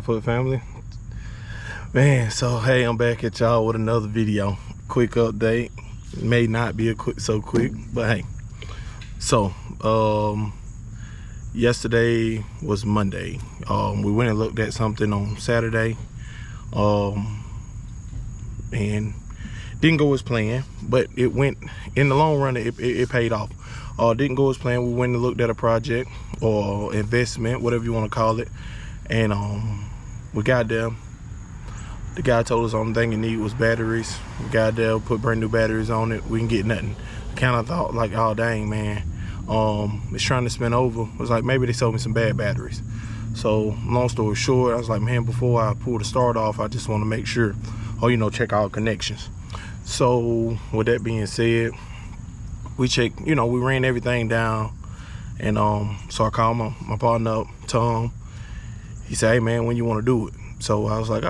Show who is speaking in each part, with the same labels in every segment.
Speaker 1: Proudfoot family? Man, so hey, I'm back at y'all with another video. Quick update. May not be so quick, but hey. So, yesterday was Monday. We went and looked at something on Saturday. And didn't go as planned, but it went, in the long run, it paid off. Didn't go as planned. We went and looked at a project or investment, whatever you want to call it. And we got there. The guy told us the only thing you need was batteries. We got there, put brand new batteries on it. We didn't get nothing. Kind of thought like, oh dang, man. It's trying to spin over. It was like, maybe they sold me some bad batteries. So long story short, I was like, man, before I pull the start off, I just want to make sure, or check all connections. So with that being said, we checked, we ran everything down. And so I called my partner up, Tom. He said, hey man, when you want to do it? So I was like,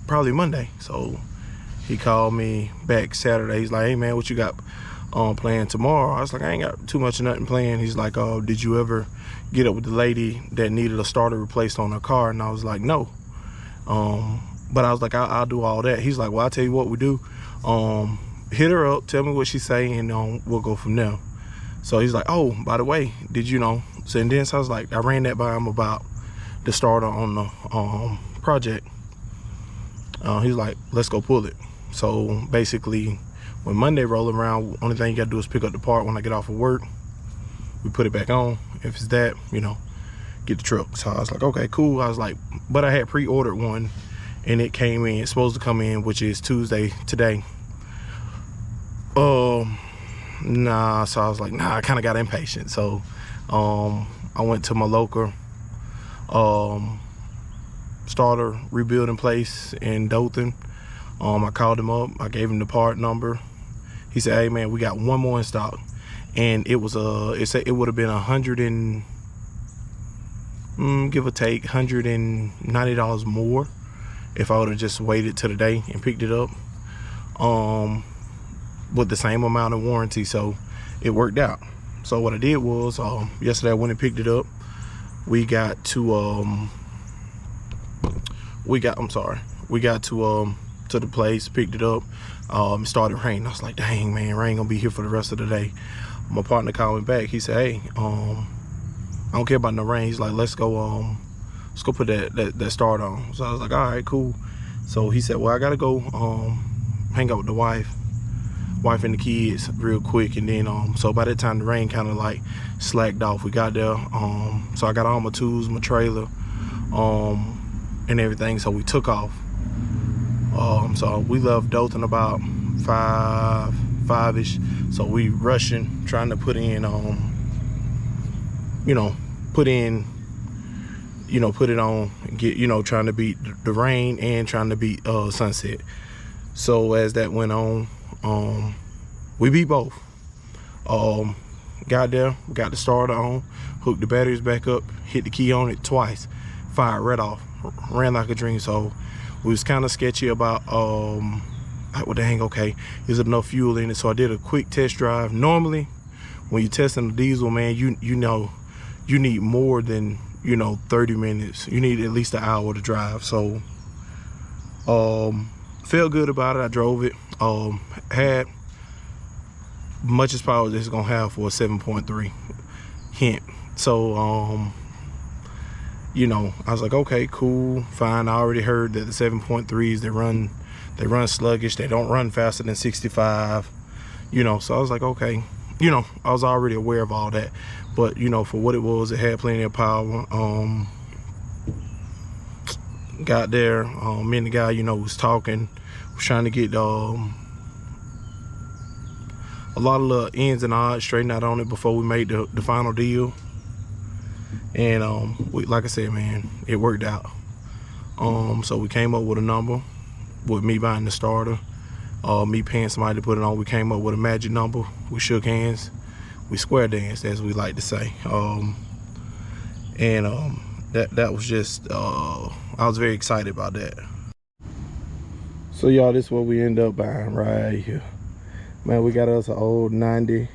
Speaker 1: probably Monday. So he called me back Saturday. He's like, hey man, what you got planned tomorrow? I was like, I ain't got too much of nothing planned. He's like, did you ever get up with the lady that needed a starter replaced on her car? And I was like, no. But I was like, I'll do all that. He's like, well, I'll tell you what we do. Hit her up, tell me what she's saying, and we'll go from there. So he's like, oh, by the way, did you know? So and then I was like, I ran that by him about the starter on the project. He's like, let's go pull it. So basically, when Monday rolling around, only thing you gotta do is pick up the part when I get off of work. We put it back on. If it's that, get the truck. So I was like, okay, cool. I was like, but I had pre-ordered one and it came in, it's supposed to come in, which is Tuesday today. Nah, so I was like, nah, I kind of got impatient. So I went to my local starter rebuilding place in Dothan. I called him up, I gave him the part number. He said, hey man, we got one more in stock. And it was it would have been give or take $190 more if I would have just waited till the day and picked it up, with the same amount of warranty. So it worked out. So what I did was, yesterday I went and picked it up. We got to the place, picked it up. It started raining. I was like, dang man, rain gonna be here for the rest of the day. My partner called me back. He said, hey, I don't care about no rain. He's like, let's go put that start on. So I was like, all right, cool. So he said, well, I gotta go hang out with the wife and the kids real quick. And then so by that time the rain kind of like slacked off. We got there, so I got all my tools, my trailer, and everything. So we took off. So we left Dothan about five-ish. So we rushing, trying to put in put it on, get, trying to beat the rain and trying to beat sunset. So as that went on, we beat both. Got there, we got the starter on, hooked the batteries back up, hit the key on it twice, fired right off, ran like a dream. So we was kind of sketchy about like, well dang, okay, is there enough fuel in it? So I did a quick test drive. Normally when you're testing the diesel, man, you need more than 30 minutes. You need at least an hour to drive. So felt good about it. I drove it. Had much as power as it's gonna have for a 7.3 hint. So I was like, okay, cool, fine. I already heard that the 7.3s, they run sluggish. They don't run faster than 65. So I was like, okay, I was already aware of all that. But for what it was, it had plenty of power. Got there, me and the guy, was talking, was trying to get a lot of little ends and odds straightened out on it before we made the final deal. And like I said, man, it worked out. So we came up with a number with me buying the starter, me paying somebody to put it on. We came up with a magic number. We shook hands, we square danced, as we like to say. That was just, I was very excited about that. So y'all, this is what we end up buying right here. Man, we got us an old 90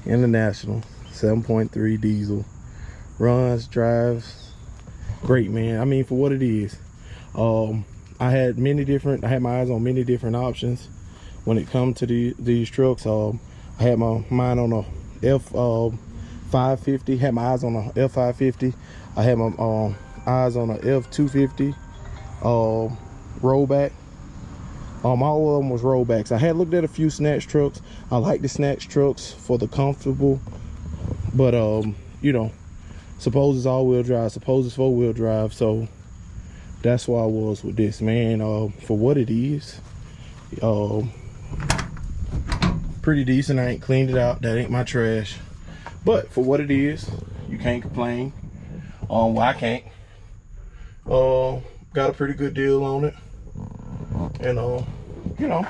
Speaker 1: International 7.3 diesel. Runs, drives great, man. I mean, for what it is. I had my eyes on many different options when it comes to these trucks. I had my mind on a F550, had my eyes on a F550. I had my eyes on a F250 rollback. All of them was rollbacks. I had looked at a few snatch trucks. I like the snatch trucks for the comfortable, but you know, suppose it's all-wheel drive, suppose it's four-wheel drive, so that's why I was with this, man. For what it is, pretty decent. I ain't cleaned it out, that ain't my trash, but for what it is, you can't complain. Well, I can't. Got a pretty good deal on it, and you know,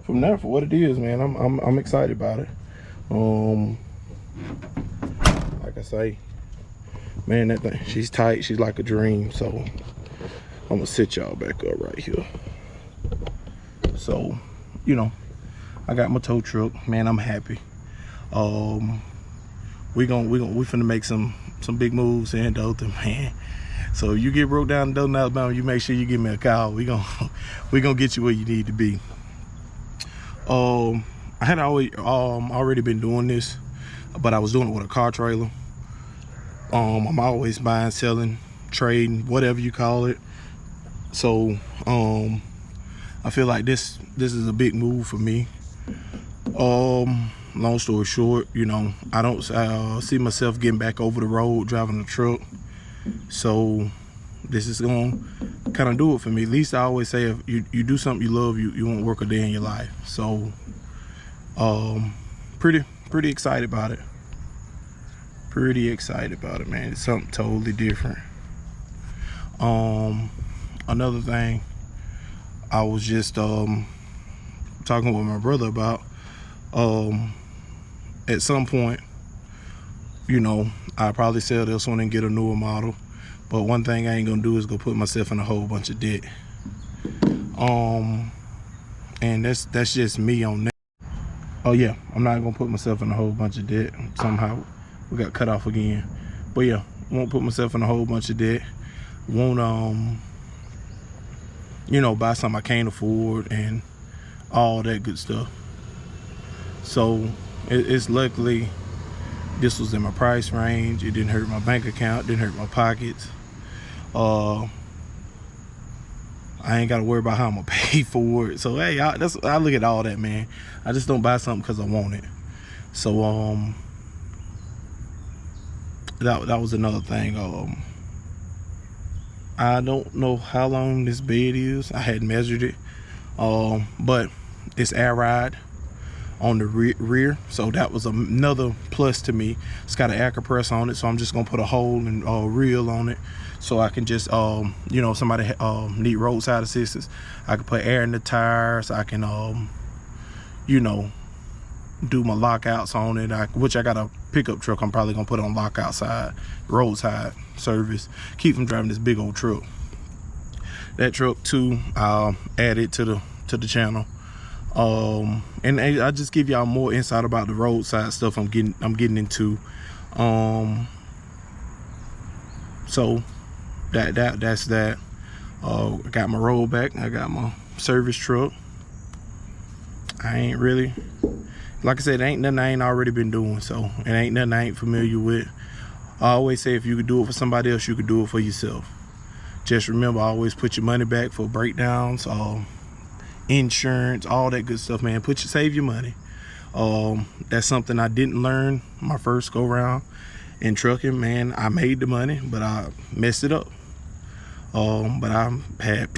Speaker 1: from there, for what it is, man, I'm excited about it. Like I say, man, that thing, she's tight, she's like a dream. So I'm gonna sit y'all back up right here. So, you know, I got my tow truck, man. I'm happy. We finna make some big moves here in Dothan, man. So if you get broke down in Dothan, Alabama, you make sure you give me a call. We gonna get you where you need to be. I had already been doing this, but I was doing it with a car trailer. I'm always buying, selling, trading, whatever you call it. So I feel like this is a big move for me. Long story short, you know, I don't see myself getting back over the road driving a truck. So this is gonna kind of do it for me. At least I always say, if you do something you love, you won't work a day in your life. So pretty excited about it. Pretty excited about it, man. It's something totally different. Another thing I was just talking with my brother about, at some point, you know, I probably sell this one and get a newer model, but one thing I ain't gonna do is go put myself in a whole bunch of debt. And that's just me on that. Oh yeah, I'm not gonna put myself in a whole bunch of debt. Somehow we got cut off again, but yeah, won't put myself in a whole bunch of debt. Won't you know, buy something I can't afford and all that good stuff. So it's luckily this was in my price range. It didn't hurt my bank account, didn't hurt my pockets. I ain't gotta worry about how I'm gonna pay for it. So hey, I look at all that, man. I just don't buy something because I want it. So that was another thing. I don't know how long this bed is. I hadn't measured it, but it's air ride on the rear, so that was another plus to me. It's got an air compressor on it, so I'm just gonna put a hole and reel on it, so I can just you know, somebody need roadside assistance, I can put air in the tires. I can you know, do my lockouts on it, which I got a pickup truck. I'm probably gonna put it on lockout side, roadside service, keep from driving this big old truck. That truck too, I'll add it to the channel. And I just give y'all more insight about the roadside stuff I'm getting into. So that's that. I got my rollback, I got my service truck. I ain't really, like I said, it ain't nothing I ain't already been doing, so it ain't nothing I ain't familiar with. I always say, if you could do it for somebody else, you could do it for yourself. Just remember, always put your money back for breakdowns, insurance, all that good stuff, man. Save your money. That's something I didn't learn my first go round in trucking, man. I made the money, but I messed it up. But I had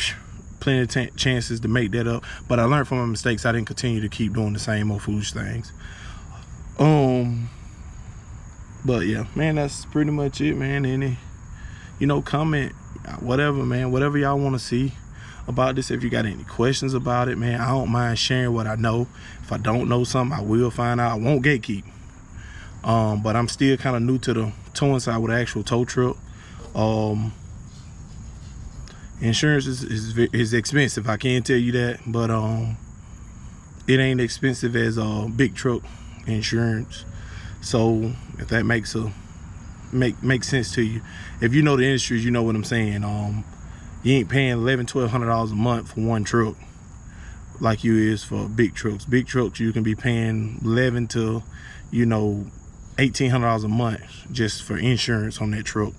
Speaker 1: plenty of chances to make that up, but I learned from my mistakes. I didn't continue to keep doing the same old foolish things. But yeah, man, that's pretty much it, man. Any, you know, comment, whatever, man, whatever y'all want to see about this. If you got any questions about it, man, I don't mind sharing what I know. If I don't know something, I will find out. I won't gatekeep. But I'm still kind of new to the towing side with an actual tow truck. Insurance is expensive, I can tell you that, but it ain't expensive as big truck insurance. So if that makes a make sense to you. If you know the industries, you know what I'm saying. You ain't paying $1,100-$1,200 a month for one truck like you is for big trucks. Big trucks, you can be paying $1,100 to, you know, $1,800 a month just for insurance on that truck.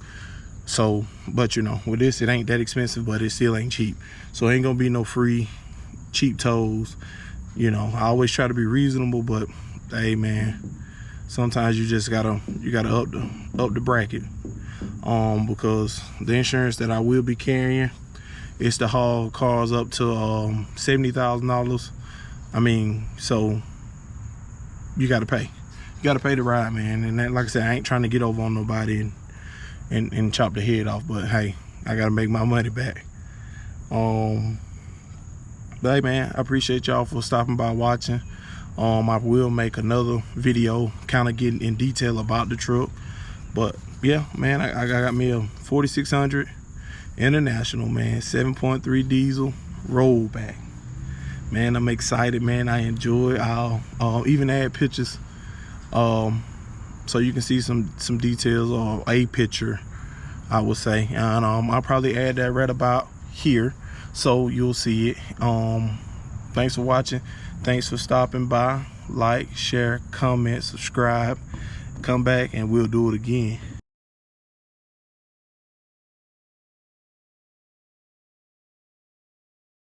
Speaker 1: So, but you know, with this, it ain't that expensive, but it still ain't cheap. So it ain't gonna be no free cheap tows. You know, I always try to be reasonable, but hey man, sometimes you just gotta up the bracket. Because the insurance that I will be carrying is to haul cars up to $70,000. I mean, so you gotta pay. You gotta pay the ride, man. And that, like I said, I ain't trying to get over on nobody and chop the head off, but hey, I gotta make my money back. But hey man, I appreciate y'all for stopping by watching. I will make another video kind of getting in detail about the truck. But yeah, man, I got me a 4600 International, man, 7.3 diesel rollback. Man, I'm excited, man. I enjoy it. I'll even add pictures so you can see some details, or a picture, I would say. And I'll probably add that right about here so you'll see it. Thanks for watching. Thanks for stopping by. Like, share, comment, subscribe. Come back and we'll do it again.